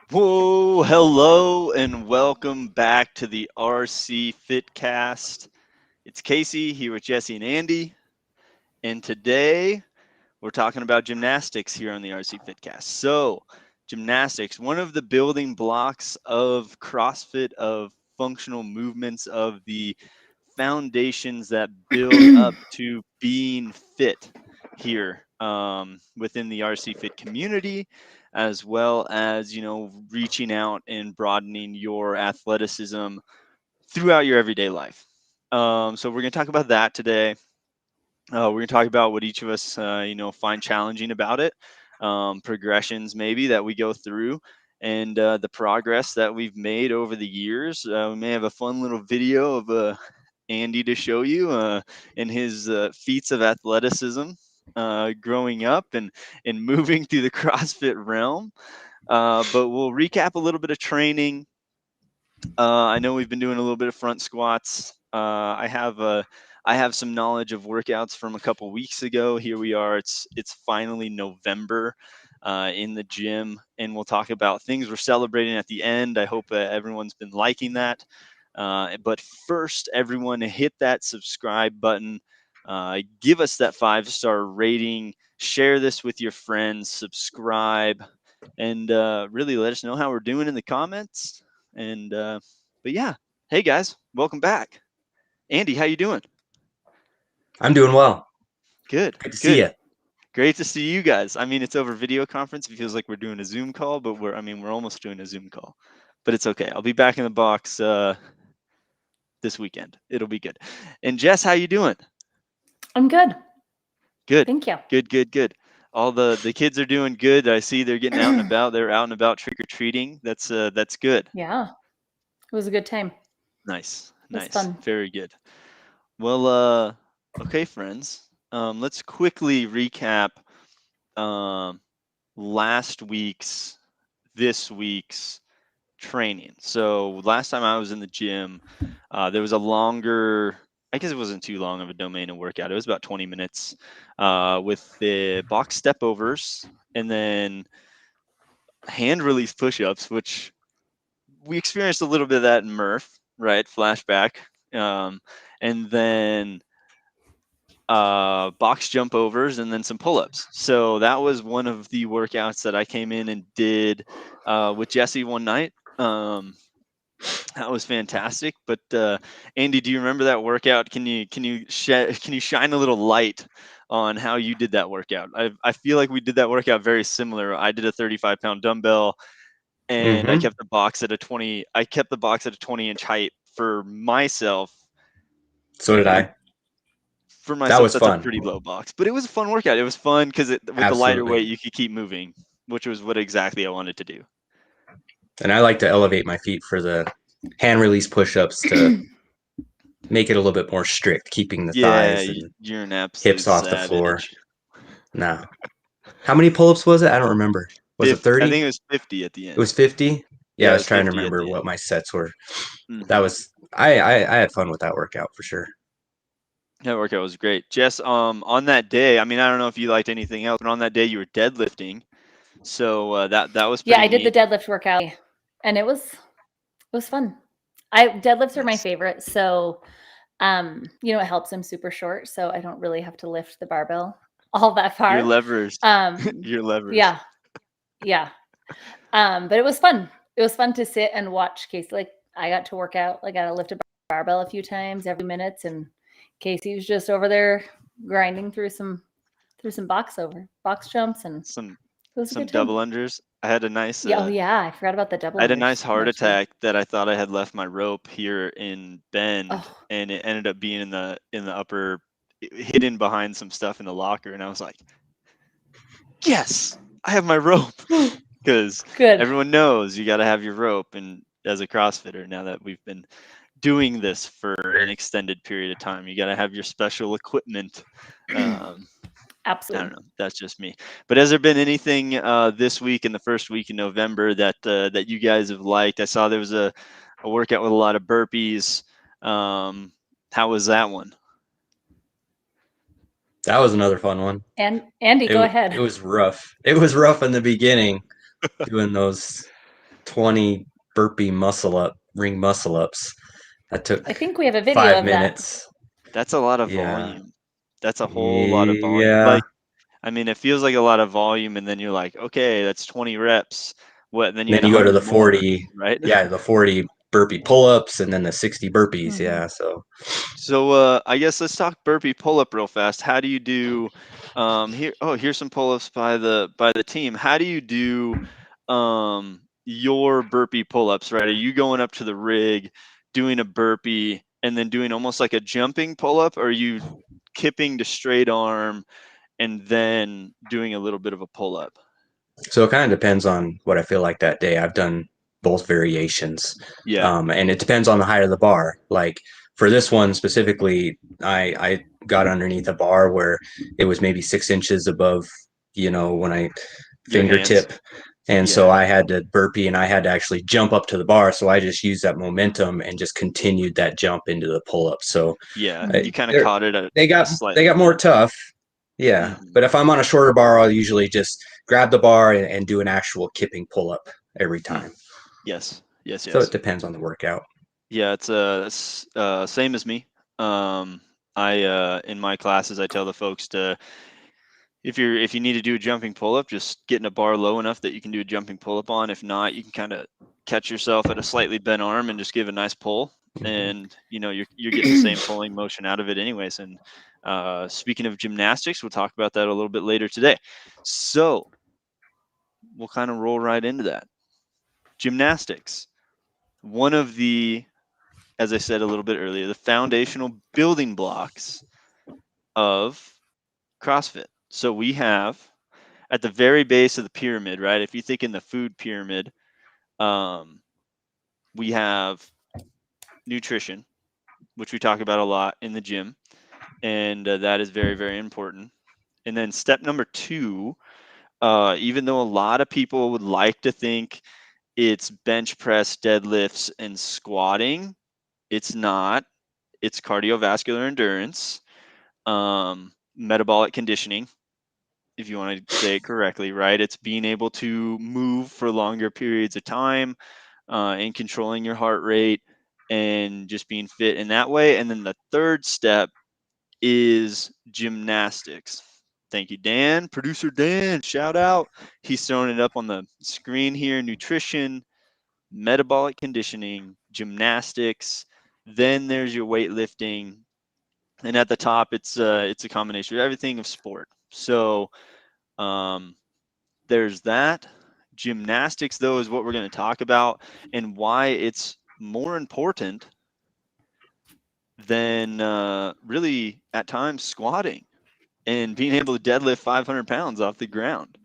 Whoa, hello, and welcome back to the RC Fitcast. It's Casey here with Jesse and Andy, and today we're talking about gymnastics here on the RC Fitcast. So, gymnastics, one of the building blocks of CrossFit, of functional movements, of the foundations that build up to being fit here within the RC Fit community, as well as, reaching out and broadening your athleticism throughout your everyday life. So we're going to talk about that today. We're going to talk about what each of us, find challenging about it, progressions maybe that we go through, and the progress that we've made over the years. We may have a fun little video of Andy to show you in his feats of athleticism growing up and moving through the CrossFit realm. But we'll recap a little bit of training. I know we've been doing a little bit of front squats. I have some knowledge of workouts from a couple weeks ago. Here we are. It's finally November in the gym, and we'll talk about things we're celebrating at the end. I hope everyone's been liking that. But first, everyone, hit that subscribe button. Give us that 5-star rating. Share this with your friends. Subscribe, and really let us know how we're doing in the comments. And but yeah, hey guys, welcome back. Andy, how you doing? I'm doing well. Good, Good to see good. you. Great to see you guys. I mean, it's over video conference. It feels like we're doing a Zoom call, but we're almost doing a Zoom call. But it's okay. I'll be back in the box this weekend. It'll be good. And Jess, how you doing? I'm good. Good. Thank you. Good. All the kids are doing good. I see they're getting out and about. They're out and about trick or treating. That's good. Yeah, it was a good time. Nice. It was fun. Very good. Well, okay, friends. Let's quickly recap last week's, this week's training. So last time I was in the gym, there was a longer, I guess it wasn't too long of a domain of workout. It was about 20 minutes with the box step overs and then hand release push-ups, which we experienced a little bit of that in Murph, right? Flashback. And then box jump overs and then some pull-ups. So that was one of the workouts that I came in and did with Jesse one night. That was fantastic. But Andy, do you remember that workout? Can you shine a little light on how you did that workout? I feel like we did that workout very similar. I did a 35-pound dumbbell, and I Mm-hmm. kept the box at a 20. I kept the box at a 20-inch height for myself. So did I. For That myself, was that's a fun. pretty low box, but it was a fun workout. It was fun because with the lighter Absolutely. weight, you could keep moving, which was what exactly I wanted to do. And I like to elevate my feet for the hand release push-ups to make it a little bit more strict, keeping the Yeah, thighs and you're an absolute hips off the floor. savage. Nah. How many pull-ups was it? I don't remember. Was it 50, I 30? think it was 50 at the It was end. 50? Yeah, Yeah, I it was was trying to 50 at remember the what end. my sets were. That Hmm. was I had fun with that workout for sure. That workout was great. Jess, on that day, I mean, I don't know if you liked anything else, but on that day you were deadlifting, so that was Yeah, pretty I did the neat. deadlift workout, and it was fun. Deadlifts are my Nice. favorite. So, it helps. I'm super short, so I don't really have to lift the barbell all that Your far. levers, Um, your levers. yeah, yeah. But it was fun. It was fun to sit and watch Casey. Like I got to work out. I got to lift a barbell a few times every minutes, and Casey was just over there grinding through some box jumps, and Some it was a some good time. double unders. I had a nice Yeah, oh yeah, I forgot about the double I had a nice unders. heart That's true. attack that I thought I had left my rope here in Bend, Oh, and it ended up being in the upper, hidden behind some stuff in the locker, and I was like, yes, I have my rope, because good. everyone knows you got to have your rope. And as a CrossFitter, now that we've been doing this for an extended period of time, you got to have your special equipment. Um, I don't Absolutely. know. That's just me. But has there been anything this week in the first week in November that you guys have liked? I saw there was a workout with a lot of burpees. How was that one? That was another fun one. And Andy, It go it ahead. was rough. It was rough in the beginning doing those 20 burpee ring muscle ups. That took I think we have a video 5 of that. minutes. That's a lot of Yeah. volume. That's a whole lot of volume. Yeah. Like, I mean, it feels like a lot of volume, and then you're like, okay, that's 20 reps. What? Then you Then get you go to 100 the more, 40, right? the 40 burpee pull-ups and then the 60 burpees. Mhm. Yeah. So So I guess let's talk burpee pull-up real fast. How do you do here? Oh, here's some pull-ups by the team. How do you do your burpee pull-ups, right? Are you going up to the rig, doing a burpee, and then doing almost like a jumping pull-up, or are you kipping to straight arm and then doing a little bit of a pull-up? So it kind of depends on what I feel like that day. I've done both variations. Yeah. And it depends on the height of the bar. Like for this one specifically, I got underneath a bar where it was maybe 6 inches above, when I Your hands. fingertip. And so Yeah. I had to burpee and I had to actually jump up to the bar. So I just used that momentum and just continued that jump into the pull up. So Yeah. Mhm. You kind of caught it at they a got they slightly got more more. tough. Yeah. Mhm. But if I'm on a shorter bar, I'll usually just grab the bar and do an actual kipping pull up every Hmm. time. Yes. Yes. So it Yes. depends on the workout. Yeah, it's same as me. I in my classes I tell the folks to if you need to do a jumping pull up, just get in a bar low enough that you can do a jumping pull up on. If not, you can kind of catch yourself at a slightly bent arm and just give a nice pull, Mhm. and you're getting the same pulling motion out of it anyways. And speaking of gymnastics, we'll talk about that a little bit later today. So we'll kind of roll right into that. Gymnastics, one of the, as I said a little bit earlier, the foundational building blocks of CrossFit. So we have at the very base of the pyramid, right? If you think in the food pyramid, um, we have nutrition, which we talk about a lot in the gym, and that is very, very important. And then step number two, even though a lot of people would like to think it's bench press, deadlifts, and squatting, it's not. It's cardiovascular endurance, metabolic conditioning, if you want to say it correctly, right? It's being able to move for longer periods of time and controlling your heart rate and just being fit in that way. And then the third step is gymnastics. Thank you, Dan. Producer Dan, shout out. He's throwing it up on the screen here. Nutrition, metabolic conditioning, gymnastics. Then there's your weightlifting, and at the top, it's a combination of everything of sport. So um, there's that. Gymnastics, though, is what we're going to talk about and why it's more important than really at times squatting and being able to deadlift 500 pounds off the ground.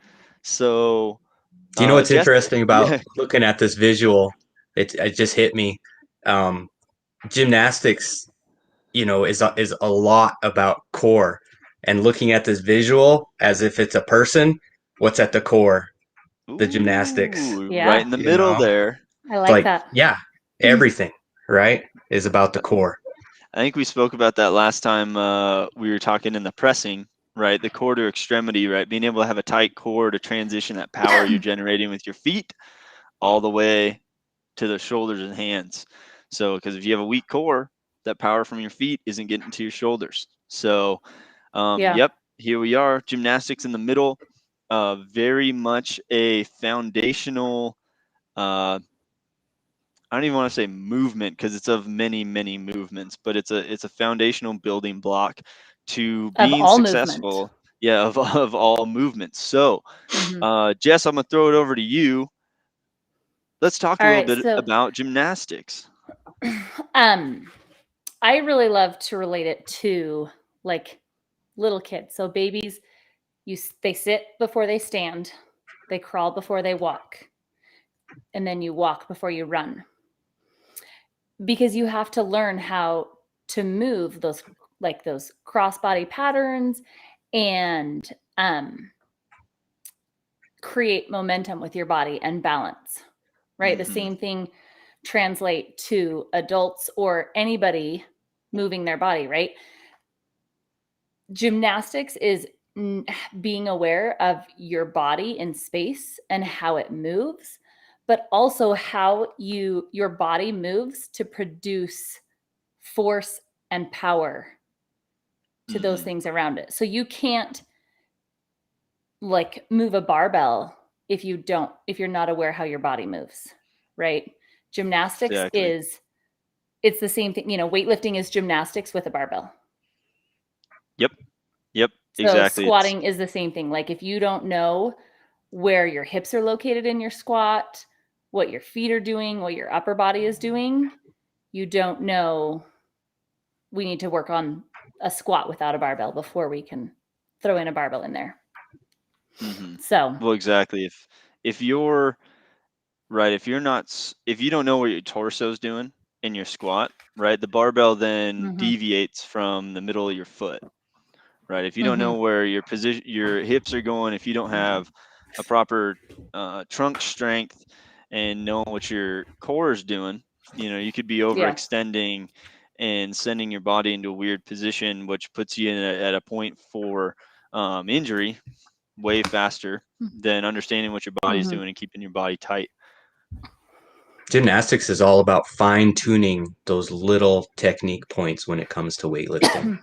So, Do you know what's Jesse, interesting about yeah. looking at this visual? It just hit me. Um, Gymnastics, is a lot about core. And looking at this visual as if it's a person, what's at the core? The gymnastics. Ooh, right Yeah, in the You middle know, there. I it's like like, that. yeah, everything, right, is about the core. I think we spoke about that last time we were talking in the pressing, right? The core to extremity, right? Being able to have a tight core to transition that power you're generating with your feet all the way to the shoulders and hands. So, because if you have a weak core, that power from your feet isn't getting to your shoulders. So, Yeah. yep, here we are. Gymnastics in the middle, very much a foundational. I don't even want to say movement because it's of many, many movements, but it's a foundational building block to Of being all movement. successful. Yeah, of all movements. So, Mhm. Jess, I'm gonna throw it over to you. Let's talk a All little right. bit So, about gymnastics. um, I really love to relate it to like little kids. So babies, they sit before they stand, they crawl before they walk, and then you walk before you run. Because you have to learn how to move those crossbody patterns and create momentum with your body and balance. Right? The Mm-hmm. same thing translate to adults or anybody moving their body, right? Gymnastics is being aware of your body in space and how it moves, but also how your body moves to produce force and power to those things around it. So you can't like move a barbell if you're not aware how your body moves, right? Gymnastics Exactly. it's the same thing, weightlifting is gymnastics with a barbell. Yep. Yep. So Exactly. squatting is the same thing. Like if you don't know where your hips are located in your squat, what your feet are doing, what your upper body is doing, you don't know. We need to work on a squat without a barbell before we can throw in a barbell in there. So, Well, exactly. If you're right, if you don't know what your torso is doing in your squat, right, the barbell then mhm, deviates from the middle of your foot, right? If you don't know mhm, where your hips are going, if you don't have a proper trunk strength and know what your core is doing, you could be yeah, overextending and sending your body into a weird position, which puts you at a point for injury way faster than understanding what your body's mhm, doing and keeping your body tight. Gymnastics is all about fine tuning those little technique points when it comes to weightlifting.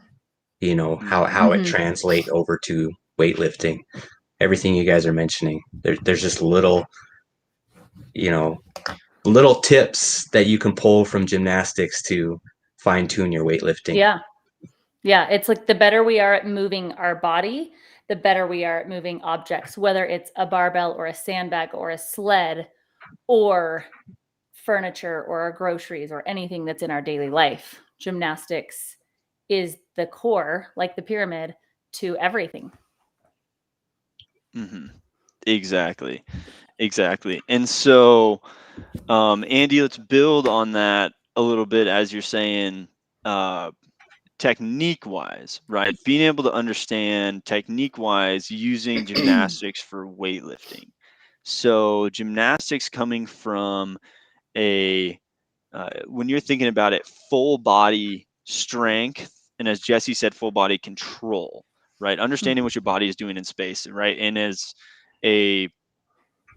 How it Hmm. mhm, translate over to weightlifting. Everything you guys are mentioning, there's just you know, little tips that you can pull from gymnastics to fine tune your weightlifting. yeah, yeah. It's like the better we are at moving our body, the better we are at moving objects, whether it's a barbell or a sandbag or a sled or furniture or our groceries or anything that's in our daily life. Gymnastics is the core, like the pyramid, to everything. Hmm. Exactly. Exactly. And so, Andy, let's build on that a little bit as you're saying, uh, technique wise, right? Being able to understand technique wise using gymnastics for weightlifting. So, gymnastics coming from a when you're thinking about it, full body strength, and as Jesse said, full body control, right? Understanding what your body is doing in space, right? And as a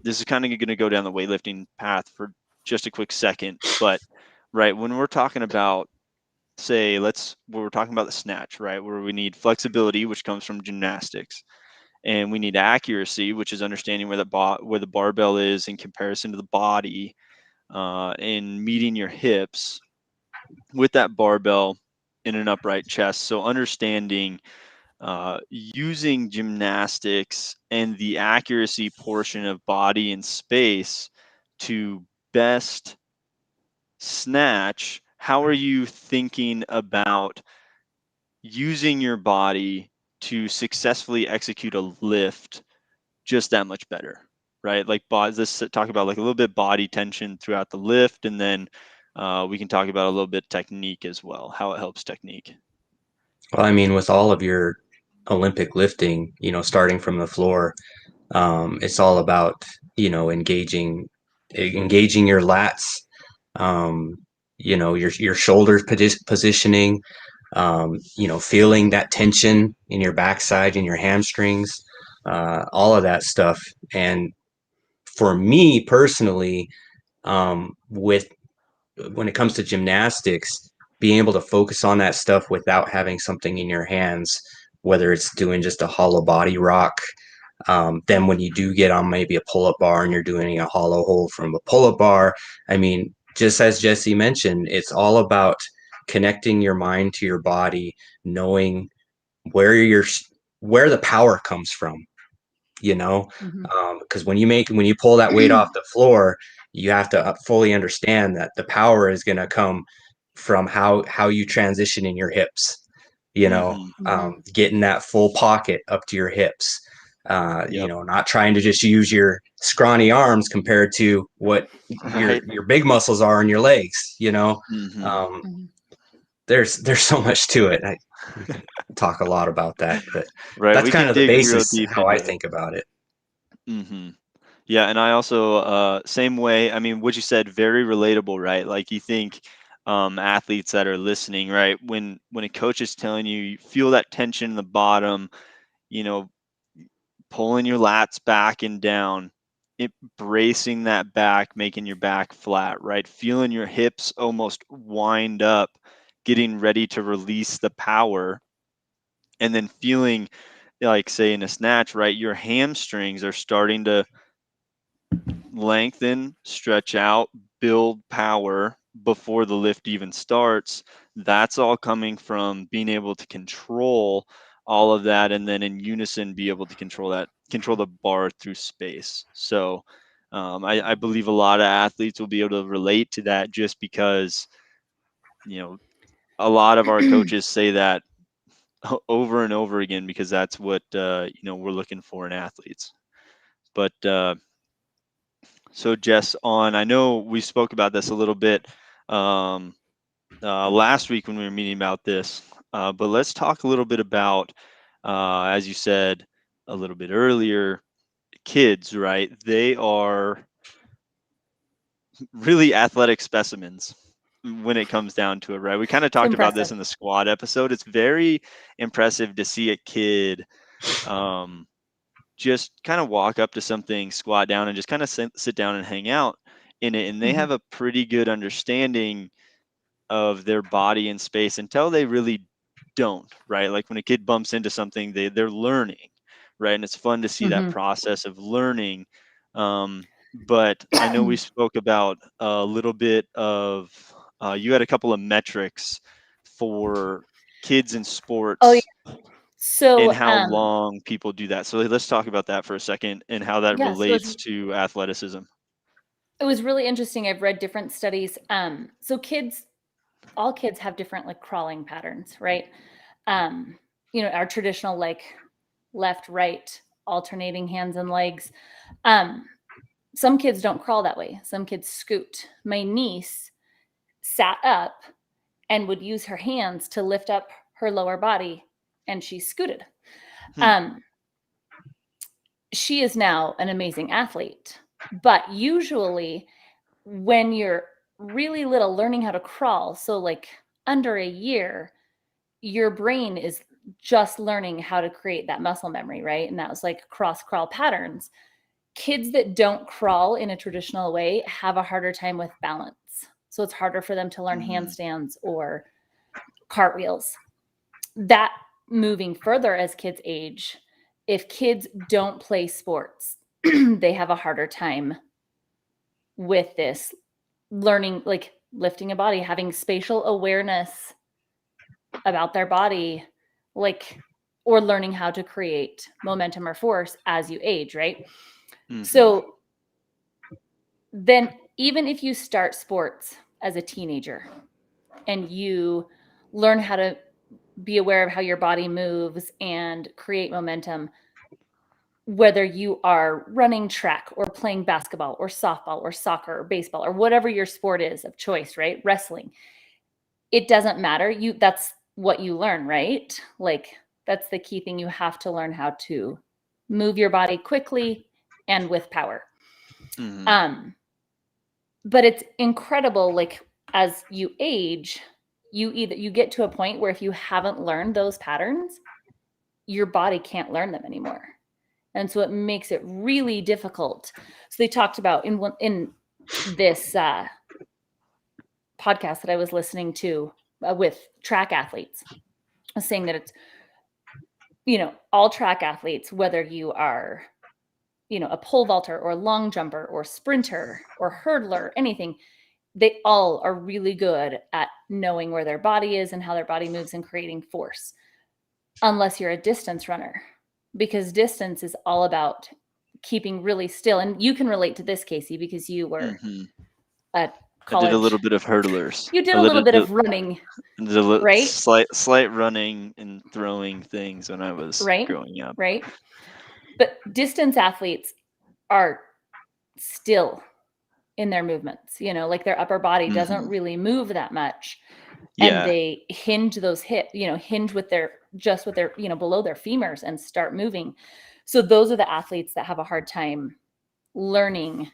this is kind of going to go down the weightlifting path for just a quick second, but right when we're talking about, say, we're talking about the snatch, right, where we need flexibility, which comes from gymnastics, and we need accuracy, which is understanding where the barbell is in comparison to the body, and meeting your hips with that barbell in an upright chest. So understanding using gymnastics and the accuracy portion of body and space to best snatch. How are you thinking about using your body to successfully execute a lift just that much better, right? Like, let's talk about like a little bit body tension throughout the lift, and then we can talk about a little bit technique as well, how it helps technique. Well, I mean, with all of your Olympic lifting, starting from the floor, it's all about engaging your lats, um, your shoulders positioning, feeling that tension in your backside and your hamstrings, all of that stuff. And for me personally, with when it comes to gymnastics, being able to focus on that stuff without having something in your hands, whether it's doing just a hollow body rock, then when you do get on maybe a pull-up bar and you're doing a hollow hold from a pull-up bar, I mean, just as Jesse mentioned, it's all about connecting your mind to your body, knowing where your where the power comes from, you know, Mhm. because when you pull that weight off the floor, you have to fully understand that the power is going to come from how you transition in your hips, Hmm. Mhm. getting that full pocket up to your hips, Yep. not trying to just use your scrawny arms compared to what Right. your big muscles are in your legs, Hmm. um, Mhm. there's so much to it. We could talk a lot about that, but Right. that's We kind can of the dig real basis deep how I into it. think about it. Hmm. Yeah, and I also same way. I mean, what you said, very relatable, right? Like you think athletes that are listening, right? When a coach is telling you, you feel that tension in the bottom, you know, pulling your lats back and down. bracing that back, making your back flat, right? Feeling your hips almost wind up, getting ready to release the power, and then feeling like, say, in a snatch, right? Your hamstrings are starting to lengthen, stretch out, build power before the lift even starts. That's all coming from being able to control all of that, and then in unison be able to control the bar through space. So I believe a lot of athletes will be able to relate to that, just because, you know, a lot of our coaches say that over and over again, because that's what we're looking for in athletes. But so Jess, I know we spoke about this a little bit um, last week when we were meeting about this, but let's talk a little bit about, as you said a little bit earlier, kids, right? They are really athletic specimens when it comes down to it, right? We kind of It's talked about this impressive. in the squad episode. It's very impressive to see a kid um, just kind of walk up to something, squat down, and just kind of sit down and hang out in it. And they Mhm. have a pretty good understanding of their body and space until they really don't, right? Like when a kid bumps into something, they're learning, right? And it's fun to see that Mhm. process of learning. But I know we spoke about a little bit of, you had a couple of metrics for kids in Oh, yeah. sports and So, how long people do that. So let's talk about that for a second and how that yeah, so relates to athleticism. it was really interesting. I've read different studies. So all kids have different like crawling patterns, right? Um, our traditional like left, right, alternating hands and legs. Um, some kids don't crawl that way. Some kids scoot. My niece sat up and would use her hands to lift up her lower body, and she scooted. Hmm. Um, she is now an amazing athlete, but usually when you're really little learning how to crawl, so like under a year, your brain is just learning how to create that muscle memory, right? And that was like cross crawl patterns. Kids that don't crawl in a traditional way have a harder time with balance. So it's harder for them to learn Mm, handstands or cartwheels. That moving further as kids age, if kids don't play sports, they have a harder time with this learning, like lifting a body, having spatial awareness about their body, like, or learning how to create momentum or force as you age, right? mhm, So then, even if you start sports as a teenager and you learn how to be aware of how your body moves and create momentum, whether you are running track or playing basketball or softball or soccer or baseball or whatever your sport is of choice, right? Wrestling, it doesn't matter. That's what you learn, right? Like that's the key thing. You have to learn how to move your body quickly and with power. mhm. Um, but it's incredible, like as you age, you get to a point where if you haven't learned those patterns, your body can't learn them anymore. And so it makes it really difficult. So they talked about in this podcast that I was listening to with track athletes, saying that it's all track athletes, whether you are a pole vaulter or long jumper or sprinter or hurdler, anything, they all are really good at knowing where their body is and how their body moves and creating force, unless you're a distance runner, because distance is all about keeping really still. And you can relate to this, Casey, because you were Mhm. a I did a little college, bit of hurdlers, you did a a little little, bit of running, right? slight running and throwing things when I was Right? growing up. Right? But distance athletes are still in their movements, like their upper body doesn't Mhm. really move that much. And Yeah, they hinge those hinge with their below their femurs and start moving. So those are the athletes that have a hard time learning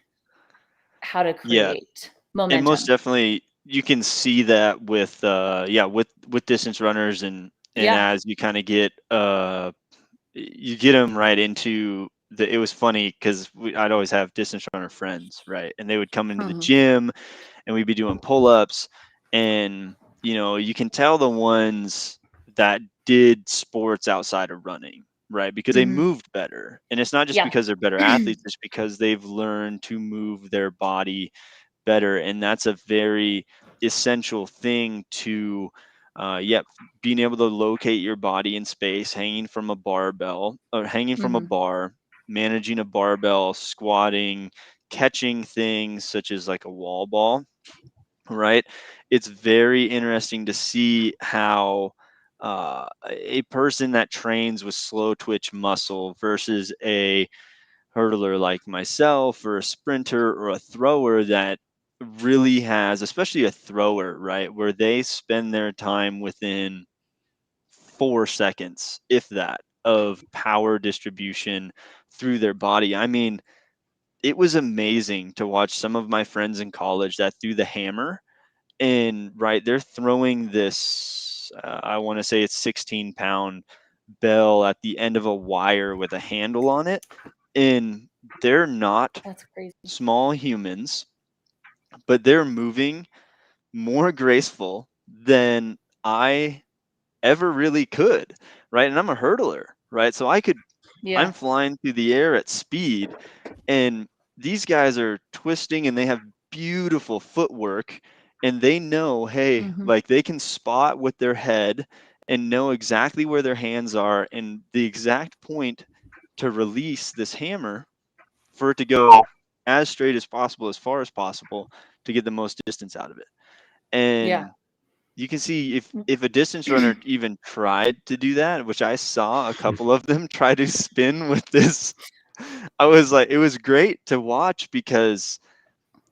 how to yeah, create and most momentum. definitely you can see that with with distance runners, and Yeah. as you kind of get you get them right into it was funny because I'd always have distance runner friends, right? And they would come into the Mhm. gym and we'd be doing pull-ups, and you can tell the ones that did sports outside of running, right? Because they Mhm. moved better. And it's not just Yeah. because they're better athletes, it's because they've learned to move their body better. And that's a very essential thing to being able to locate your body in space, hanging from a barbell or hanging from a Mhm. bar, managing a barbell, squatting, catching things such as like a wall ball, right? It's very interesting to see how a person that trains with slow twitch muscle versus a hurdler like myself or a sprinter or a thrower that really has, especially a thrower, right, where they spend their time within 4 seconds, if that, of power distribution through their body. I mean, it was amazing to watch some of my friends in college that threw the hammer, and right, they're throwing this, I want to say it's 16-pound bell at the end of a wire with a handle on it. And they're not That's crazy. small humans, but they're moving more graceful than I ever really could, right? And I'm a hurdler, right? So I'm Yeah. flying through the air at speed, and these guys are twisting and they have beautiful footwork, and they know, hey, Mhm. like they can spot with their head and know exactly where their hands are and the exact point to release this hammer for it to go as straight as possible, as far as possible, to get the most distance out of it. Yeah. And you can see if a distance runner even tried to do that, which I saw a couple of them try to spin with this. I was like, it was great to watch because,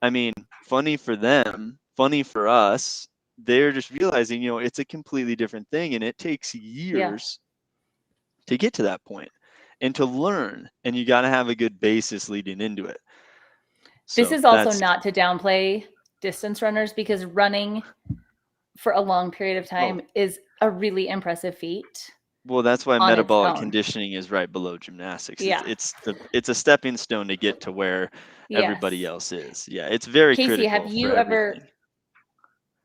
I mean, funny for them, funny for us. They're just realizing, it's a completely different thing, and it takes Yeah. years to get to that point and to learn, and you got to have a good basis leading into it. This So is also that's not to downplay distance runners, because running for a long period of well, time is a really impressive feat well, that's why on its metabolic own. conditioning is right below gymnastics. It's Yeah. it's the it's a stepping stone to get to where everybody Yes. else is. Yeah, it's very Casey, have critical for you ever, everything.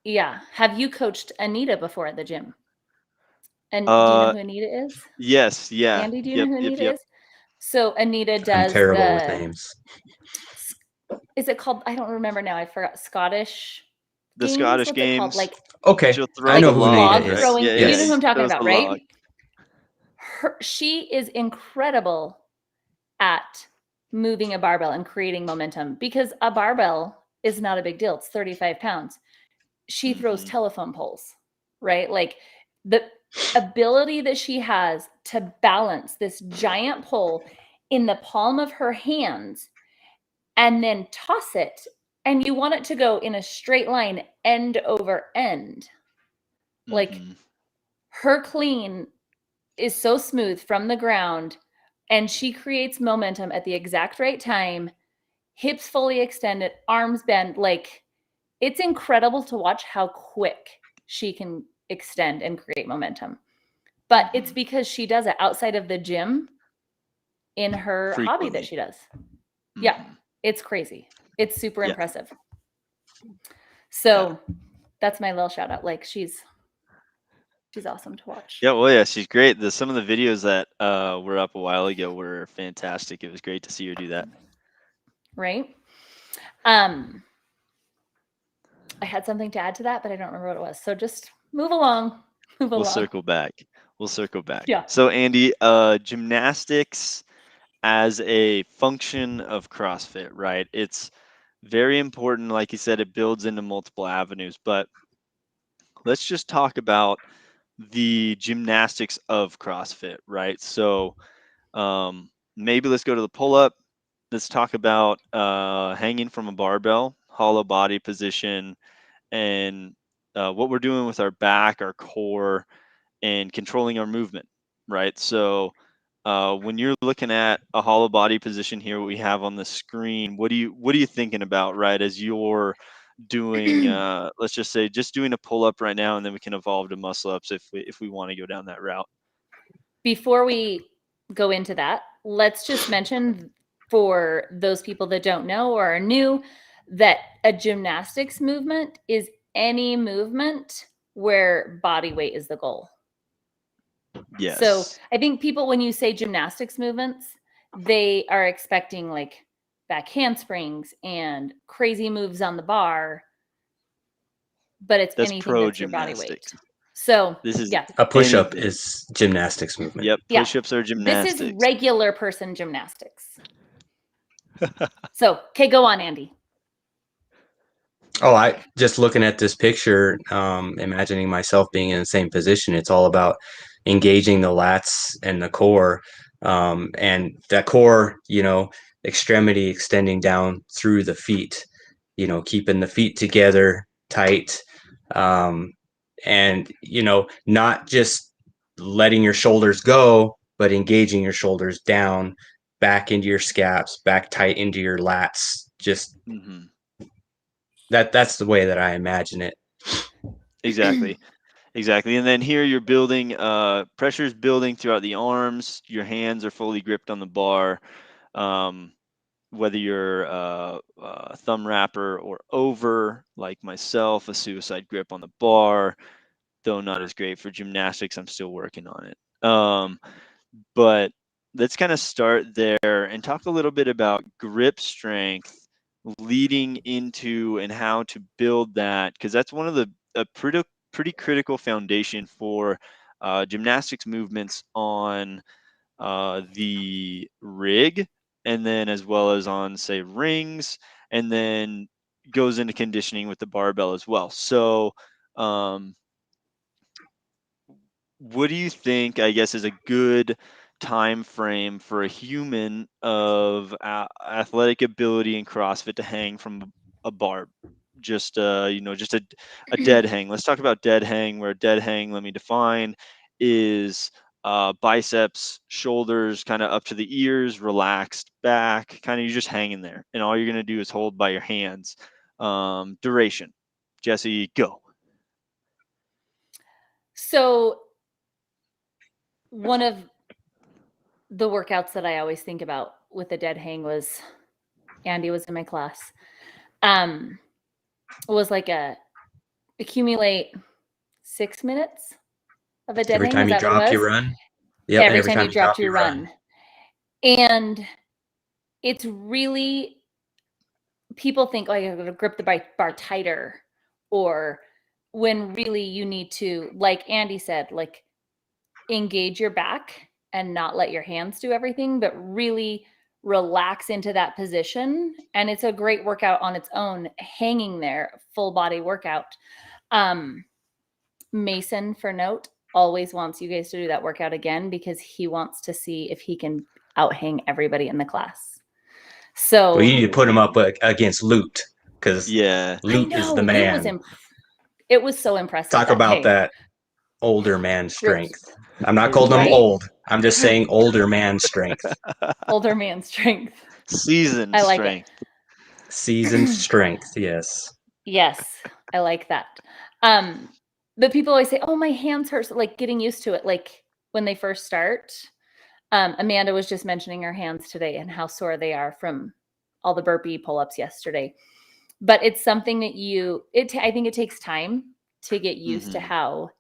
yeah, have you coached Anita before at the gym? And do you know Uh, who Anita is? yes, yeah, Andy, do you know yep, who yep, Anita yep. is? So Anita I'm does terrible with the, names. is it called, I don't remember now, I forgot, Scottish The games? Scottish What's it called? Games, Okay, she'll I throw Like the know who Nita log, log right? is. throwing. Yeah, yeah, You know who he Yes. I'm talking throws about, the right? log. She is incredible at moving a barbell and creating momentum, because a barbell is not a big deal. It's 35 pounds. She throws Hmm. telephone poles, right? Like the ability that she has to balance this giant pole in the palm of her hands and then toss it, and you want it to go in a straight line, end over end. Like Hmm. her clean is so smooth from the ground, and she creates momentum at the exact right time, hips fully extended, arms bent. Like, it's incredible to watch how quick she can extend and create momentum. But it's Hmm. because she does it outside of the gym in her hobby that Frequently. she does. Yeah, Hmm. it's crazy. It's super Yeah, impressive. yeah, So that's my little shout out. Like, she's awesome to watch. yeah. Well, yeah, she's great. Some of the videos that were up a while ago were fantastic. It was great to see her do that. Right? Um, I had something to add to that, but I don't remember what it was. So just move along. Move We'll along. circle back. We'll circle back. Yeah. So, Andy, gymnastics as a function of CrossFit, right? It's very important. Like you said, it builds into multiple avenues, but let's just talk about the gymnastics of CrossFit, right? So, maybe let's go to the pull up. Let's talk about hanging from a barbell, hollow body position, and what we're doing with our back, our core, and controlling our movement, right? So when you're looking at a hollow body position here, what we have on the screen, what are you thinking about, right? As you're doing, let's just say, just doing a pull up right now, and then we can evolve to muscle ups if we want to go down that route. Before we go into that, let's just mention for those people that don't know or are new that a gymnastics movement is any movement where body weight is the goal. Yes. So I think people, when you say gymnastics movements, they are expecting like back handsprings and crazy moves on the bar, but it's that's anything pro that's your body weight. gymnastics. So This is yeah, A push-up anything. is gymnastics movement. Yep, Yeah. push-ups are this gymnastics. is regular person gymnastics. So, okay, go on, Andy. Oh, I just looking at this picture, imagining myself being in the same position. It's all about engaging the lats and the core, and that core, extremity extending down through the feet. Keeping the feet together tight, and not just letting your shoulders go, but engaging your shoulders down, back into your scaps, back tight into your lats. Just Mhm. that's the way that I imagine it. Exactly. Exactly. And then here you're building, pressure is building throughout the arms. Your hands are fully gripped on the bar. Um, whether you're thumb wrapper or over, like myself, a suicide grip on the bar, though not as great for gymnastics. I'm still working on it. But let's kind of start there and talk a little bit about grip strength leading into and how to build that, because that's one of the a pretty critical foundation for gymnastics movements on the rig, and then as well as on, say, rings, and then goes into conditioning with the barbell as well. So um, what do you think, I guess, is a good time frame for a human of athletic ability in CrossFit to hang from a bar? Just just a dead hang. Let's talk about dead hang. Where a dead hang, let me define, is biceps, shoulders kind of up to the ears, relaxed back, kind of you're just hanging there, and all you're gonna do is hold by your hands. Duration, Jesse, go. So, one of the workouts that I always think about with a dead hang was Andy was in my class. It was like a accumulate 6 minutes of a dead Every hang. time Is you that what it drop, you was? run. Yep. Every Every time time you you drop, dropped you your run. And it's really, people think, oh, you're going to grip the bar tighter, or when really you need to, like Andy said, like engage your back and not let your hands do everything, but really relax into that position. And it's a great workout on its own, hanging there, full body workout. Mason, for note, always wants you guys to do that workout again because he wants to see if he can out hang everybody in the class. So Well, you need to put him up against Loot, because Yeah. I Loot is know the Lou was man. it was so impressive Talk that about day. that older man strength. Rich, I'm not calling him right? old. I'm just saying older man strength. Older man strength. Seasoned I like it. strength. Seasoned strength. Yes. Yes, I like that. But people always say, "Oh, my hands hurt," so, like getting used to it, like when they first start. Amanda was just mentioning her hands today and how sore they are from all the burpee pull-ups yesterday. But it's something that I think it takes time to get used to Mhm. how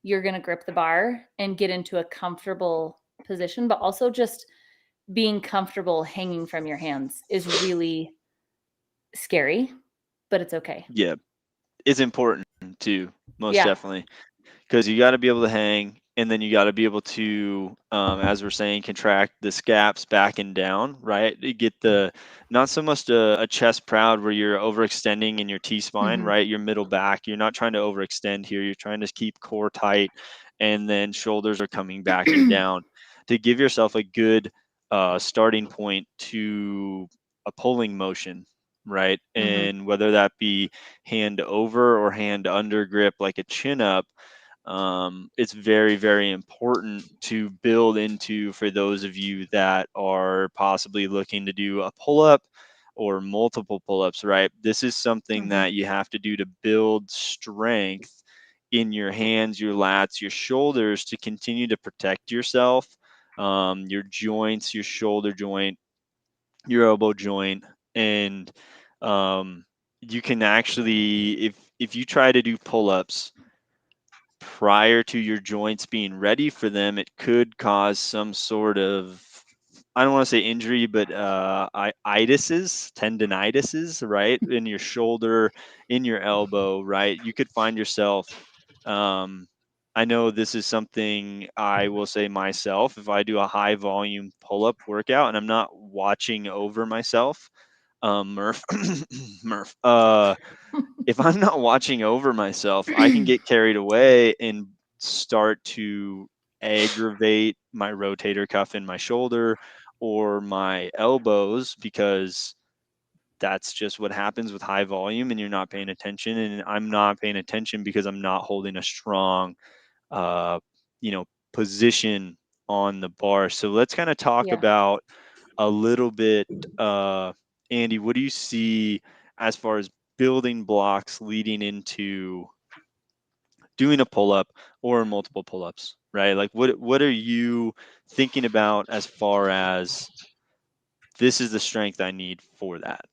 you're going to grip the bar and get into a comfortable position, but also just being comfortable hanging from your hands is really scary, but it's okay. Yeah, it's important too, most Yeah. definitely, because you got to be able to hang, and then you got to be able to, as we're saying, contract the scaps back and down, right? To get the not so much a chest proud where you're overextending in your T spine, Mm-hmm. right? Your middle back, you're not trying to overextend here. You're trying to keep core tight, and then shoulders are coming back and down to give yourself a good starting point to a pulling motion, right? Mm-hmm. And whether that be hand over or hand under grip like a chin up, it's very, very important to build into for those of you that are possibly looking to do a pull up or multiple pull ups, right? This is something Mm-hmm. that you have to do to build strength in your hands, your lats, your shoulders to continue to protect yourself. your joints, your shoulder joint, your elbow joint, and um, you can actually, if you try to do pull-ups prior to your joints being ready for them, it could cause some sort of, I don't want to say injury, but tendinitises, right, in your shoulder, in your elbow, right? You could find yourself. Um, I know this is something I will say myself. If I do a high volume pull up workout and I'm not watching over myself, Murph, Murph, if I'm not watching over myself, I can get carried away and start to aggravate my rotator cuff in my shoulder or my elbows, because that's just what happens with high volume and you're not paying attention. And I'm not paying attention because I'm not holding a strong, uh, you know, position on the bar. So let's kind of talk Yeah. about a little bit, uh, Andy, what do you see as far as building blocks leading into doing a pull up or multiple pull ups, right? Like what are you thinking about as far as this is the strength I need for that?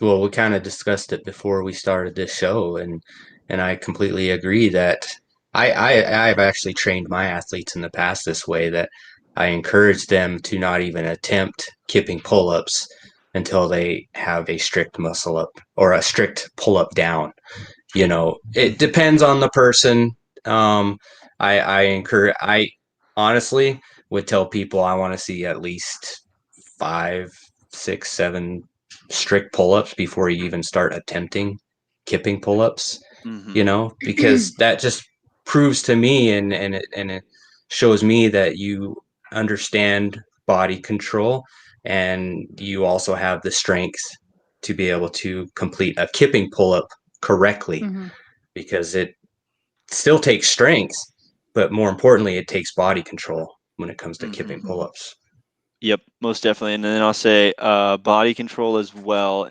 Well, we kind of discussed it before we started this show, and I completely agree that I've actually trained my athletes in the past this way, that I encourage them to not even attempt kipping pull-ups until they have a strict muscle up or a strict pull-up down. You know, it depends on the person. Um, I honestly would tell people I want to see at least 5, 6, 7 strict pull-ups before you even start attempting kipping pull-ups, Mm-hmm. you know, because that just proves to me, and it shows me that you understand body control, and you also have the strength to be able to complete a kipping pull-up correctly, Hmm. because it still takes strength, but more importantly, it takes body control when it comes to Mm-hmm. kipping pull-ups. Yep, most definitely. And then I'll say body control as well.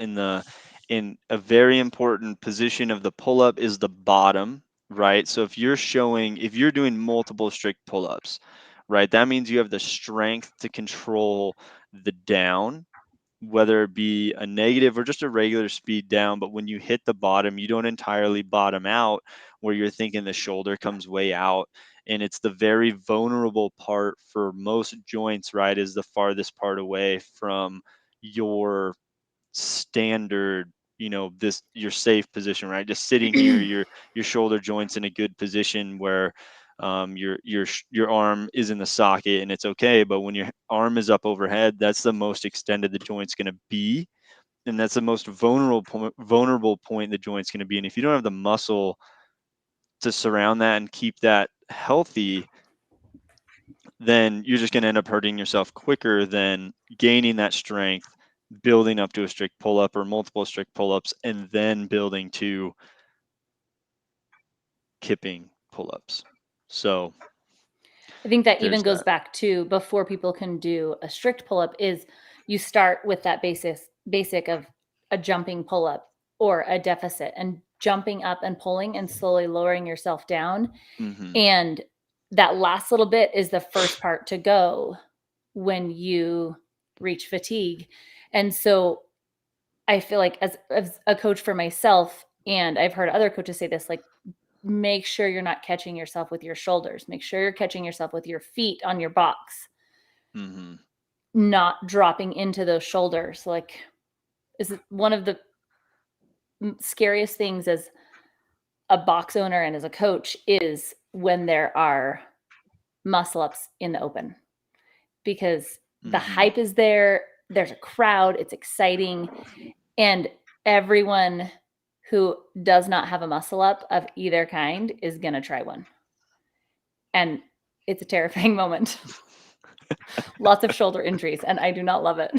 In a very important position of the pull up is the bottom, right? So if you're doing multiple strict pull ups, right, that means you have the strength to control the down, whether it be a negative or just a regular speed down. But when you hit the bottom, you don't entirely bottom out where you're thinking the shoulder comes way out. And it's the very vulnerable part for most joints, right? Is the farthest part away from your standard, this your safe position, right? Just sitting here, your shoulder joints in a good position where your arm is in the socket and it's okay. But when your arm is up overhead, that's the most extended the joint's going to be, and that's the most vulnerable point the joint's going to be. And if you don't have the muscle to surround that and keep that healthy, then you're just going to end up hurting yourself quicker than gaining that strength, building up to a strict pull up or multiple strict pull ups, and then building to kipping pull ups. So I think that even there's goes that. back to before people can do a strict pull up is you start with that basic of a jumping pull up or a deficit, and jumping up and pulling and slowly lowering yourself down. Mm-hmm. And that last little bit is the first part to go when you reach fatigue. And so I feel like as a coach for myself, and I've heard other coaches say this, like, make sure you're not catching yourself with your shoulders. Make sure you're catching yourself with your feet on your box, Mm-hmm. not dropping into those shoulders. Like, is one of the scariest things as a box owner and as a coach is when there are muscle ups in the open, because the Mm-hmm. hype is there. There's a crowd. It's exciting. And everyone who does not have a muscle up of either kind is going to try one. And it's a terrifying moment. Lots of shoulder injuries, and I do not love it.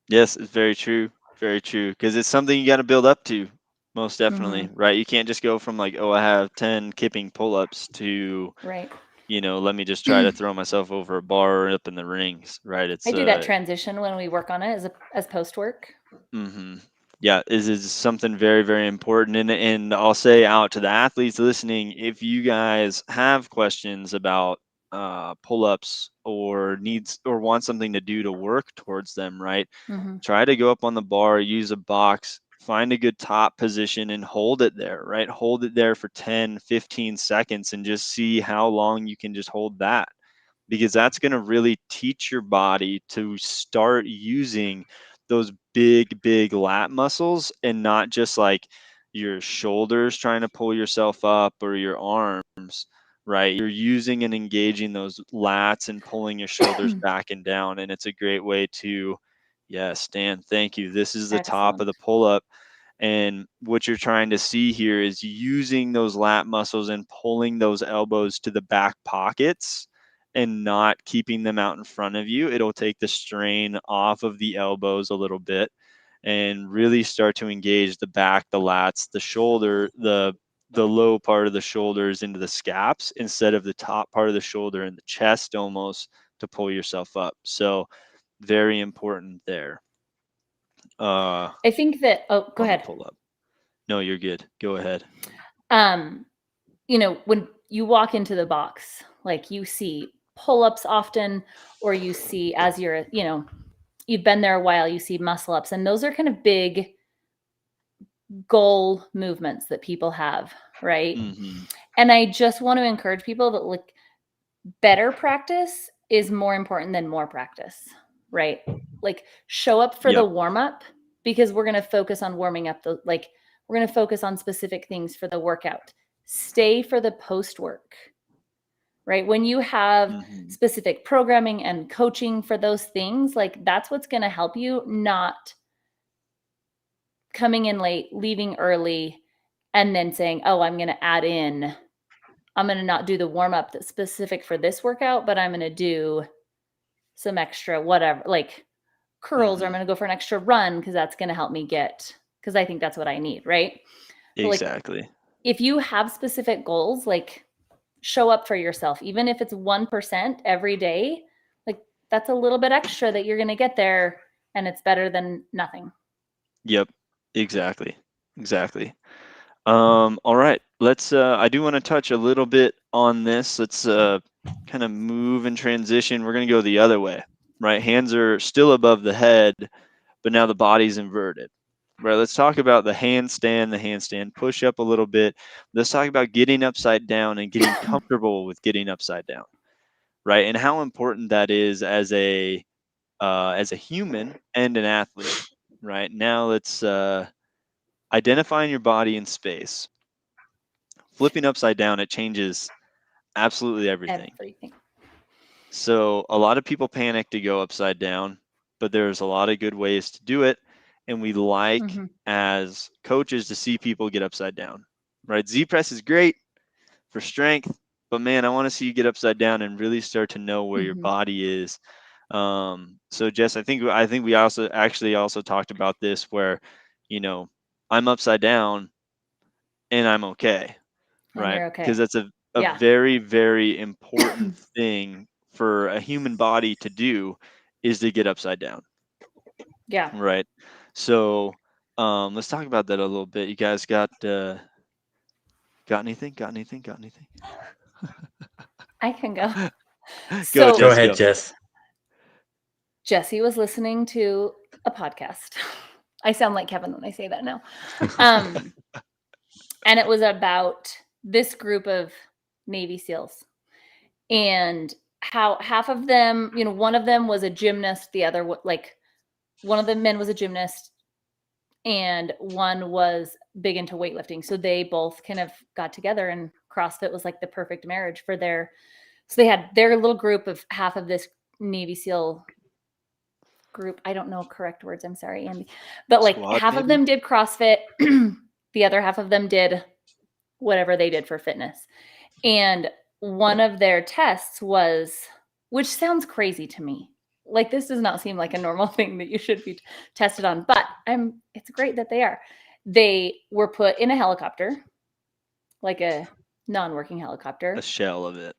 Yes, it's very true. Very true. Because it's something you got to build up to, most definitely, Mm-hmm. right? You can't just go from like, oh, I have 10 kipping pull ups to, Right. let me just try to throw myself over a bar or up in the rings, right? I It's, do that transition when we work on it as post work. mm-hmm. Yeah, is something very, very important. And I'll say out to the athletes listening, if you guys have questions about pull-ups or needs or wants something to do to work towards them, right? Mm-hmm. Try to go up on the bar, use a box, find a good top position and hold it there, right? Hold it there for 10, 15 seconds and just see how long you can just hold that, because that's going to really teach your body to start using those big lat muscles and not just like your shoulders trying to pull yourself up or your arms, right? You're using and engaging those lats and pulling your shoulders back and down. And it's a great way to, yes, Dan, thank you. This is the top of Excellent. the pull up. And what you're trying to see here is using those lat muscles and pulling those elbows to the back pockets and not keeping them out in front of you. It'll take the strain off of the elbows a little bit and really start to engage the back, the lats, the shoulder, the low part of the shoulders into the scaps instead of the top part of the shoulder and the chest almost to pull yourself up. So very important there. I think that, oh, go On the ahead. pull up. No, you're good. Go ahead. When you walk into the box, like you see pull-ups often, or you see as you've been there a while, you see muscle ups, and those are kind of big goal movements that people have, right? Mm-hmm. And I just want to encourage people that like better practice is more important than more practice, right? Like show up for the Yep. warm up, because we're going to focus on warming up we're going to focus on specific things for the workout. Stay for the post work, right? When you have Mm-hmm. specific programming and coaching for those things, like that's what's going to help you, not coming in late, leaving early, and then saying, oh, I'm going to not do the warm up that's specific for this workout, but I'm going to do some extra whatever, like curls, or I'm Mm-hmm. going to go for an extra run because that's going to help me because I think that's what I need, right? But like Exactly. if you have specific goals, like show up for yourself, even if it's 1% every day, like that's a little bit extra that you're going to get there, and it's better than nothing. Yep. Exactly. Exactly. All right. Let's I do want to touch a little bit on this. Let's kind of move and transition. We're going to go the other way. Right? Hands are still above the head, but now the body's inverted. Right? Let's talk about the handstand push up a little bit. Let's talk about getting upside down and getting comfortable with getting upside down. Right? And how important that is as a human and an athlete. Right? Now let's identifying your body in space. Flipping upside down, it changes absolutely everything. Everything. So a lot of people panic to go upside down, but there's a lot of good ways to do it. And we like as coaches to see people get upside down, right? Z press is great for strength, but man, I want to see you get upside down and really start to know where your body is. So Jess, I think we also talked about this where, I'm upside down and I'm okay, And right? you're Because okay. that's a Yeah. very, very important thing for a human body to do is to get upside down, Yeah. right? So let's talk about that a little bit. You guys got anything? Got anything? Got anything? I can go. Go, So Go Jess, ahead, go. Jess. Jesse was listening to a podcast. I sound like Kevin when I say that now. And it was about this group of Navy SEALs, and how half of them, one of them was a gymnast, the other, like one of the men was a gymnast, and one was big into weightlifting. So they both kind of got together, and CrossFit was like the perfect marriage for so they had their little group of half of this Navy SEAL group. I don't know correct words. I'm sorry, Andy. But like Squad, half of maybe? them did CrossFit. The other half of them did whatever they did for fitness. And one of their tests was, which sounds crazy to me. Like this does not seem like a normal thing that you should be tested on, but it's great that they are. They were put in a helicopter, like a non-working helicopter. A shell of it.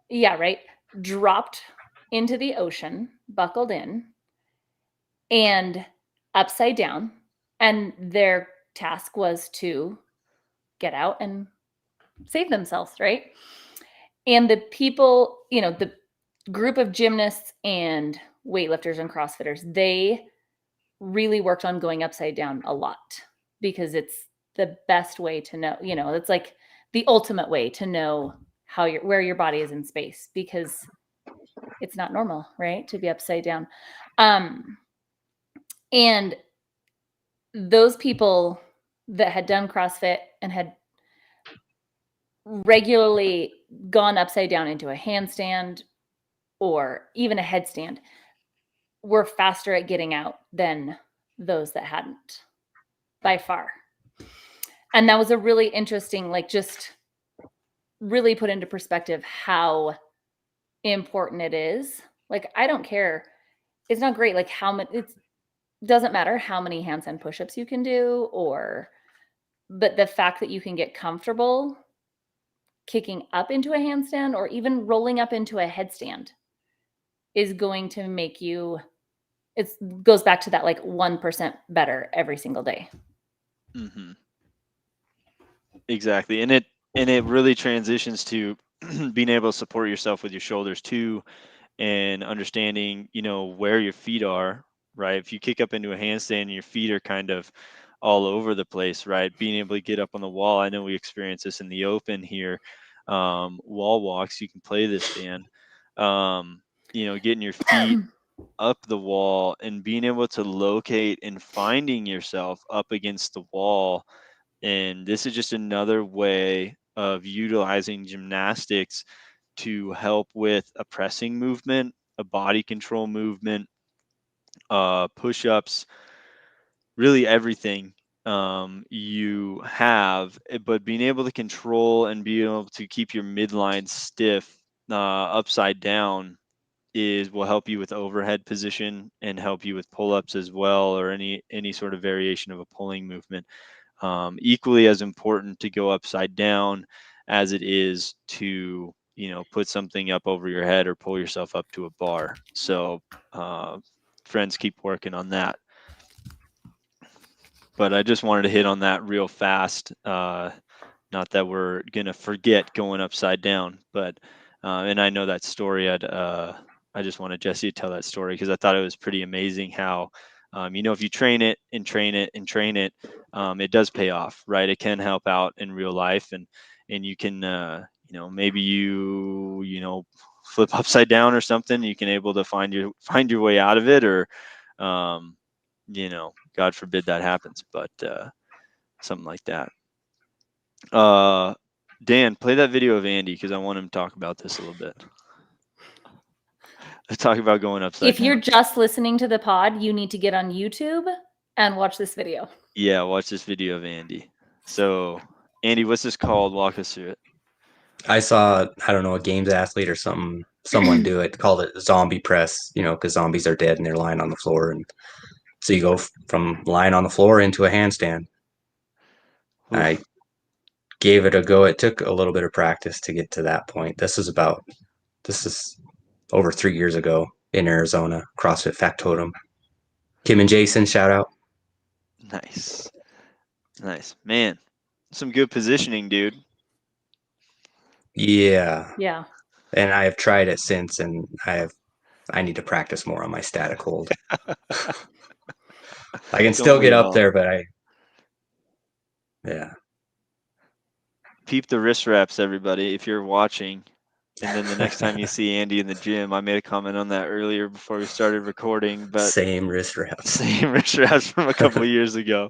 Yeah, right. Dropped into the ocean, buckled in, and upside down. And their task was to get out and save themselves, right? And the people, the group of gymnasts and weightlifters and CrossFitters, they really worked on going upside down a lot because it's the best way to know, it's like the ultimate way to know where your body is in space, because it's not normal, right, to be upside down. And those people that had done CrossFit and had regularly gone upside down into a handstand or even a headstand were faster at getting out than those that hadn't, by far. And that was a really interesting, like, just really put into perspective how important it is. Like, I don't care. It's not great. Like, how many, it doesn't matter how many handstand push-ups you can do, but the fact that you can get comfortable kicking up into a handstand or even rolling up into a headstand is going to make you, it goes back to that like 1% better every single day. Mm-hmm. Exactly. And it really transitions to being able to support yourself with your shoulders too, and understanding, where your feet are, right? If you kick up into a handstand and your feet are kind of all over the place, right? Being able to get up on the wall. I know we experience this in the open here. Wall walks, you can play this, Dan. Getting your feet up the wall and being able to locate and finding yourself up against the wall. And this is just another way of utilizing gymnastics to help with a pressing movement, a body control movement, push-ups, really everything you have, but being able to control and be able to keep your midline stiff upside down will help you with overhead position and help you with pull-ups as well, or any sort of variation of a pulling movement. Equally as important to go upside down as it is to put something up over your head or pull yourself up to a bar. So friends, keep working on that. But I just wanted to hit on that real fast. Not that we're gonna forget going upside down, but and I know that story. I just wanted Jesse to tell that story because I thought it was pretty amazing how if you train it and train it and train it, it does pay off, right? It can help out in real life, and you can maybe you flip upside down or something. You can able to find your way out of it, or God forbid that happens, but something like that. Dan, play that video of Andy because I want him to talk about this a little bit. Let's talk about going upside If down. you're just listening to the pod, you need to get on YouTube and watch this video. Yeah, watch this video of Andy. So, Andy, what's this called? Walk us through it. I saw, I don't know, a games athlete or someone do it, called it zombie press, because zombies are dead and they're lying on the floor. And so you go from lying on the floor into a handstand. Oof. I gave it a go. It took a little bit of practice to get to that point. This is over 3 years ago in Arizona, CrossFit Factotum. Kim and Jason, shout out. Nice. Man, some good positioning, dude. Yeah. Yeah. And I have tried it since, and I need to practice more on my static hold. I can still get up there, but yeah. Peep the wrist wraps, everybody, if you're watching. And then the next time you see Andy in the gym, I made a comment on that earlier before we started recording, but same wrist wraps. Same wrist wraps from a couple of years ago.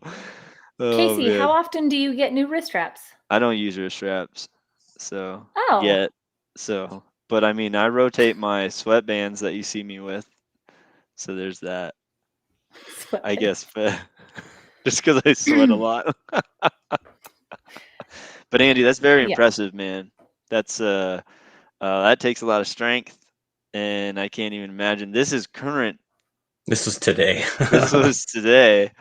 Oh, Casey, man. how often do you get new wrist wraps? I don't use wrist wraps, so Oh. but I mean, I rotate my sweatbands that you see me with, so there's that. I guess, just because I sweat a lot. But Andy, that's very impressive, man. That's that takes a lot of strength, and I can't even imagine. This is current. This was today. This was today.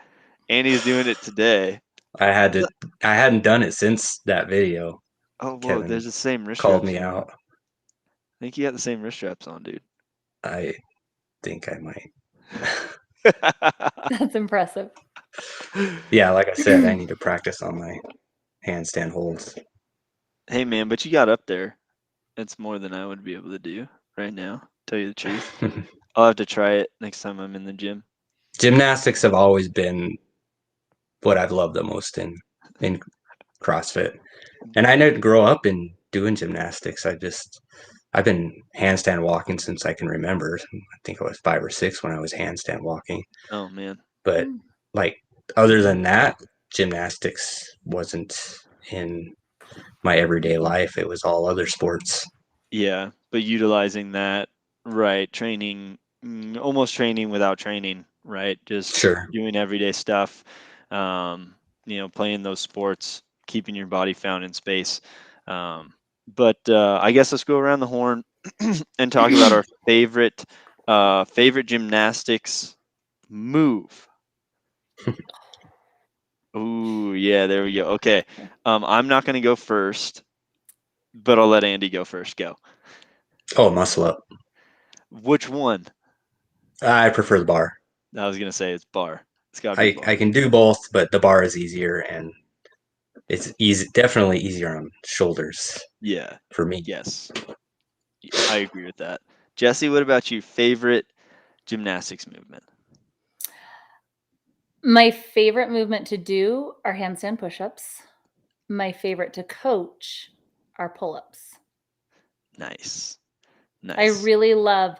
Andy's doing it today. I hadn't done it since that video. Oh, whoa, Kevin there's the same wrist called wraps me on. out. I think you got the same wrist straps on, dude. I think I might. That's impressive. Yeah, like I said, I need to practice on my handstand holds. Hey, man, but you got up there, It's more than I would be able to do right now. Tell you the truth, I'll have to try it next time I'm in the gym. Gymnastics have always been what I've loved the most in CrossFit. And I didn't grow up in doing gymnastics. I've been handstand walking since I can remember. I think I was 5 or 6 when I was handstand walking. Oh man. But like other than that, gymnastics wasn't in my everyday life. It was all other sports. Yeah, but utilizing that, right, almost training without training, right? Just Sure. doing everyday stuff, playing those sports, keeping your body found in space. But I guess let's go around the horn and talk about our favorite gymnastics move. Ooh, yeah, there we go. Okay, I'm not going to go first, but I'll let Andy go first. Go. Oh, muscle up. Which one? I prefer the bar. I was gonna say it's bar. It's gotta be I bar. can do both, but the bar is easier and it's definitely easier on shoulders Yeah. for me. Yes. I agree with that. Jesse, what about you? Favorite gymnastics movement? My favorite movement to do are handstand push-ups. My favorite to coach are pull-ups. Nice. I Nice. really love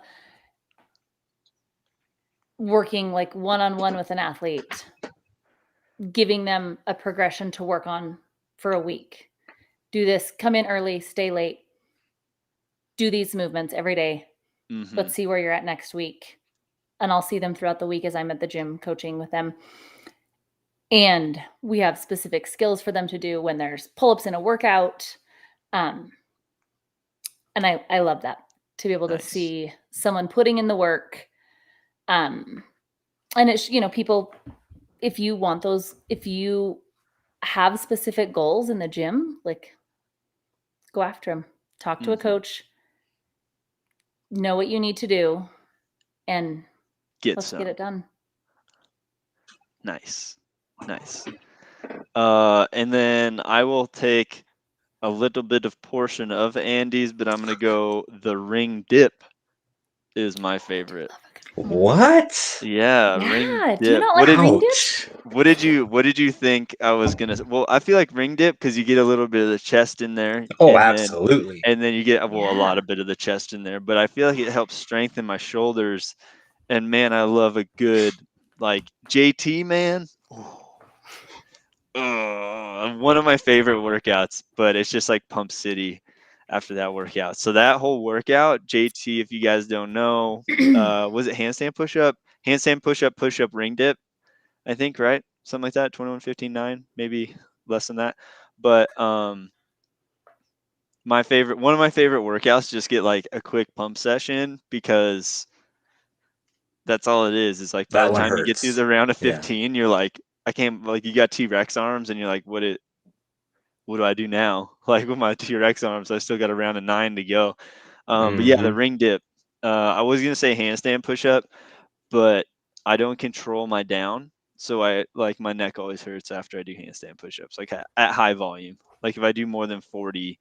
working like one-on-one with an athlete, giving them a progression to work on for a week. Do this, come in early, stay late. Do these movements every day. Mm-hmm. Let's see where you're at next week. And I'll see them throughout the week as I'm at the gym coaching with them. And we have specific skills for them to do when there's pull-ups in a workout. And I love that, to be able to see someone putting in the work. And it's, people, if you want those, if you have specific goals in the gym, like go after them, talk to a coach, know what you need to do, and let's get it done. Nice. Nice. And then I will take a little bit of portion of Andy's, but I'm gonna go the ring dip is my favorite. What? Yeah, ring Yeah. Do you dip. not What like did ring dip? Ouch. what did you think I was gonna Well, I feel like ring dip because you get a little bit of the chest in there, Oh, and absolutely. then you get a lot Yeah. of bit of the chest in there. But I feel like it helps strengthen my shoulders. And man, I love a good like JT man. One of my favorite workouts, but it's just like Pump City after that workout. So that whole workout, JT, if you guys don't know, was it handstand push up, ring dip? I think, right? Something like that, 21, 15, 9, maybe less than that. But one of my favorite workouts, just get like a quick pump session because that's all it is. It's like by the That one time you get through hurts. the round of Yeah. 15, you're like, I can't, like, you got T-Rex arms and you're like, what do I do now? Like with my T-Rex arms, I still got a round of 9 to go. But yeah, the Hmm. ring dip. I was gonna say handstand push up, but I don't control my down, so I like my neck always hurts after I do handstand push ups, like at high volume. Like if I do more than 40,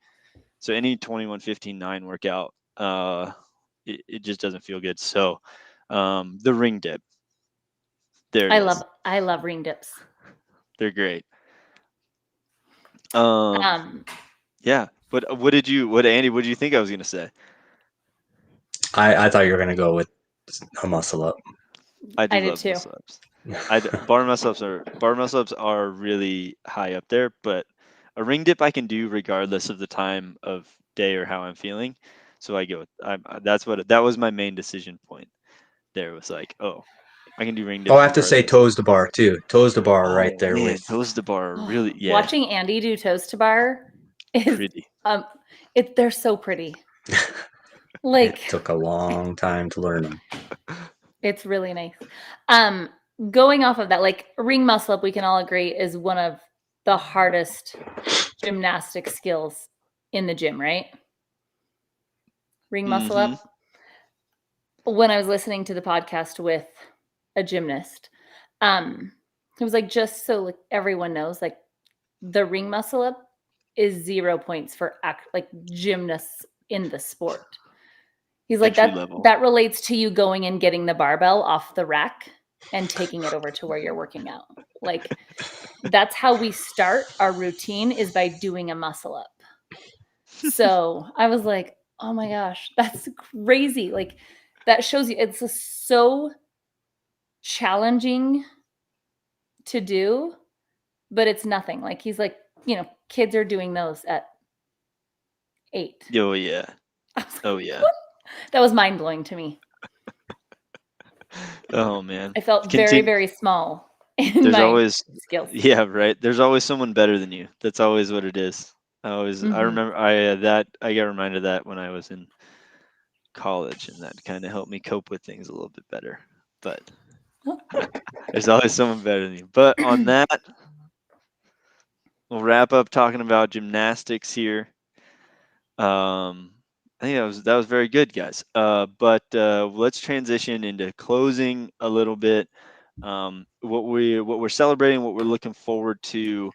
so any 21, 15, 9 workout, it just doesn't feel good. So the ring dip, there it is. I love ring dips. They're great. Yeah. But Andy, what did you think I was gonna say? I thought you were going to go with a muscle up. I do I did love too. muscle ups. Bar muscle ups are really high up there, but a ring dip I can do regardless of the time of day or how I'm feeling. So I go. That was my main decision point. There was like, oh, I can do ring Oh, I dips have to say regardless. toes to bar too. Toes to bar right Oh there man, with toes to bar are really Watching Andy do toes to bar is pretty. they're so pretty. it Like took a long time to learn them. it's really nice. Going off of that, like ring muscle up, we can all agree is one of the hardest gymnastic skills in the gym, right? Ring muscle Mm-hmm. up. When I was listening to the podcast with a gymnast, it was like, just so like everyone knows, like the ring muscle up is 0 points for like gymnasts in the sport. He's like, Entry level. that relates to you going and getting the barbell off the rack and taking it over to where you're working out. Like, that's how we start our routine, is by doing a muscle up. So I was like, oh my gosh, that's crazy. Like, that shows you it's so challenging to do, but it's nothing. Like, he's like, kids are doing those at 8. Oh yeah. I was like, Oh yeah. what? That was mind blowing to me. Oh man. I felt very, very small in There's my always skills. Yeah, right. There's always someone better than you. That's always what it is. I remember I got reminded of that when I was in college, and that kind of helped me cope with things a little bit better. But there's always someone better than you. But on that, we'll wrap up talking about gymnastics here. I think that was very good, guys. But let's transition into closing a little bit. What we're celebrating, what we're looking forward to.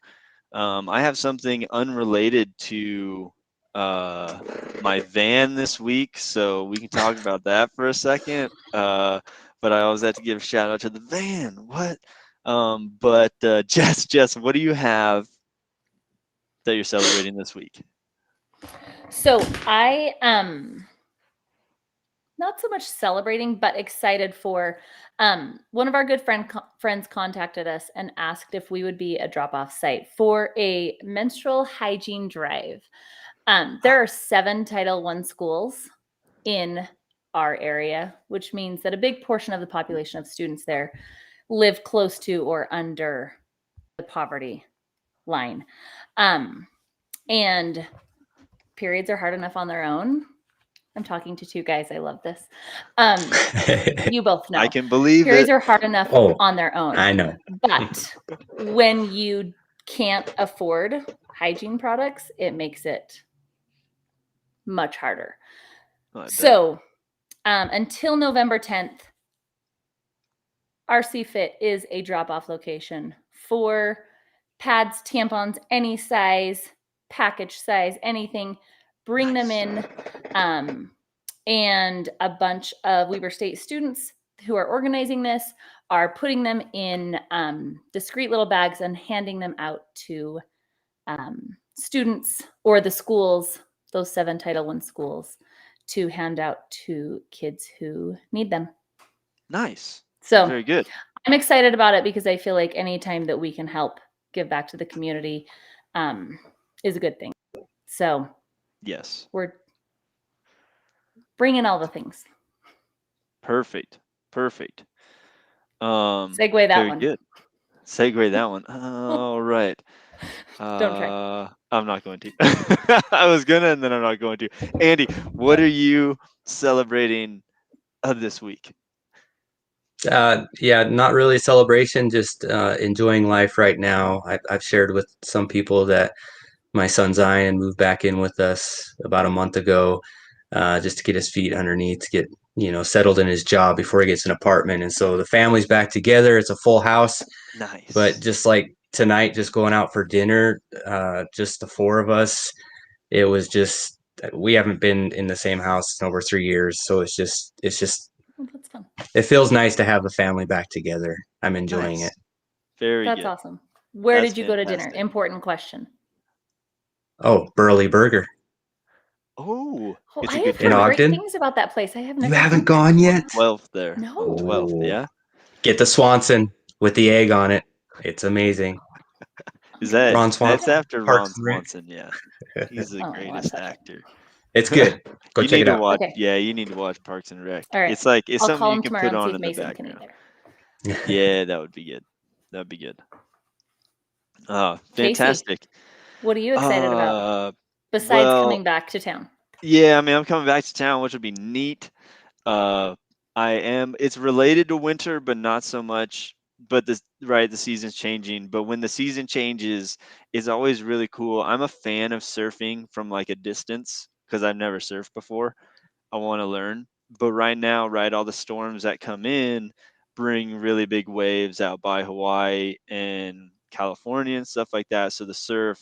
I have something unrelated to my van this week, so we can talk about that for a second. But I always have to give a shout out to the van. What? But Jess, what do you have that you're celebrating this week? So I not so much celebrating, but excited for one of our good friends contacted us and asked if we would be a drop-off site for a menstrual hygiene drive. There are 7 Title I schools in our area, which means that a big portion of the population of students there live close to or under the poverty line. And periods are hard enough on their own. I'm talking to 2 guys. I love this. You both know. I can believe periods it. are hard enough on their own. I know. But when you can't afford hygiene products, it makes it much harder. So until November 10th, RC Fit is a drop-off location for pads, tampons, any size, package size, anything. Bring them in. And a bunch of Weber State students who are organizing this are putting them in discreet little bags and handing them out to students or the schools, those 7 Title I schools, to hand out to kids who need them. Nice. So very good. I'm excited about it because I feel like anytime that we can help give back to the community is a good thing. So yes, we're bringing all the things. Perfect. Segue that very one. Good. Segue that one. All right. Don't try. I'm not going to. I was gonna, and then I'm not going to. Andy, what are you celebrating this week? Yeah, not really a celebration, just enjoying life right now. I've shared with some people that my son Zion moved back in with us about a month ago, just to get his feet underneath, to get settled in his job before he gets an apartment. And so the family's back together. It's a full house. Nice. But just like tonight, just going out for dinner, just the 4 of us. It was just, we haven't been in the same house in over 3 years, so it's just Oh, that's fun. it feels nice to have the family back together. I'm enjoying it. Very That's good. awesome. Where That's did you go to dinner? fantastic. Important question. Oh, Burley Burger. Oh, it's I a have good heard In great Ogden? things about that place. I have never. You haven't been gone yet? 12th there. No. On 12th, Oh. yeah. Get the Swanson with the egg on it. It's amazing. Is that Ron Swanson? That's after Parks Ron and Rec. Swanson? Yeah, he's the Oh, greatest that's actor. It's good. Go You check need it to out. watch. Okay. Yeah, you need to watch Parks and Rec. All right. It's like it's I'll something call you him can tomorrow put and see on if in the Mason can eat background. there. Yeah, that would be good. That'd be good. Casey, Fantastic. what are you excited about besides well, coming back to town? Yeah, I mean, I'm coming back to town, which would be neat. I am. It's related to winter, but not so much. But the season's changing. But when the season changes, it's always really cool. I'm a fan of surfing from like a distance because I've never surfed before. I want to learn. But right now, right, all the storms that come in bring really big waves out by Hawaii and California and stuff like that. So the surf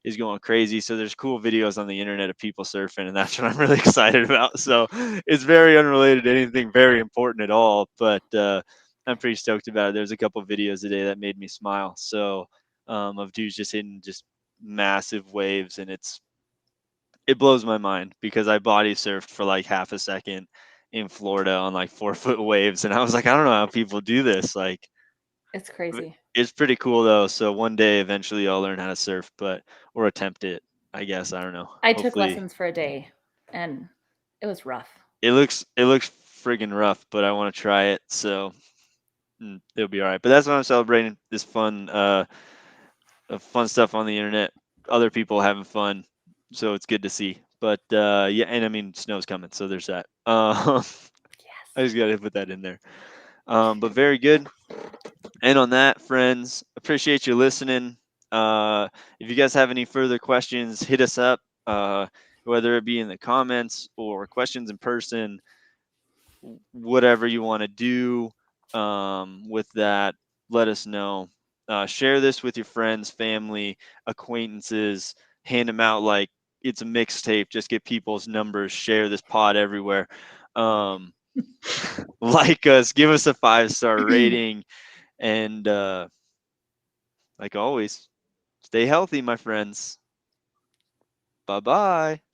is going crazy. So there's cool videos on the internet of people surfing, and that's what I'm really excited about. So it's very unrelated to anything very important at all, but I'm pretty stoked about it. There's a couple videos today that made me smile. So of dudes just hitting just massive waves, and it blows my mind because I body surfed for like half a second in Florida on like 4 foot waves, and I was like, I don't know how people do this. Like, It's crazy. it's pretty cool though. So one day, eventually, I'll learn how to surf, but or attempt it. I guess I don't know. I took Hopefully, lessons for a day, and it was rough. it looks friggin' rough, but I want to try it. So it'll be all right. But that's what I'm celebrating. This fun stuff on the internet. Other people having fun, so it's good to see. But yeah, and I mean, snow's coming, so there's that. I Yes. just got to put that in there. But very good. And on that, friends, appreciate you listening. If you guys have any further questions, hit us up, whether it be in the comments or questions in person, whatever you want to do with that, let us know. Share this with your friends, family, acquaintances, hand them out like it's a mixtape. Just get people's numbers, share this pod everywhere. Um, like us, give us a 5-star rating, and like always, stay healthy, my friends. Bye bye.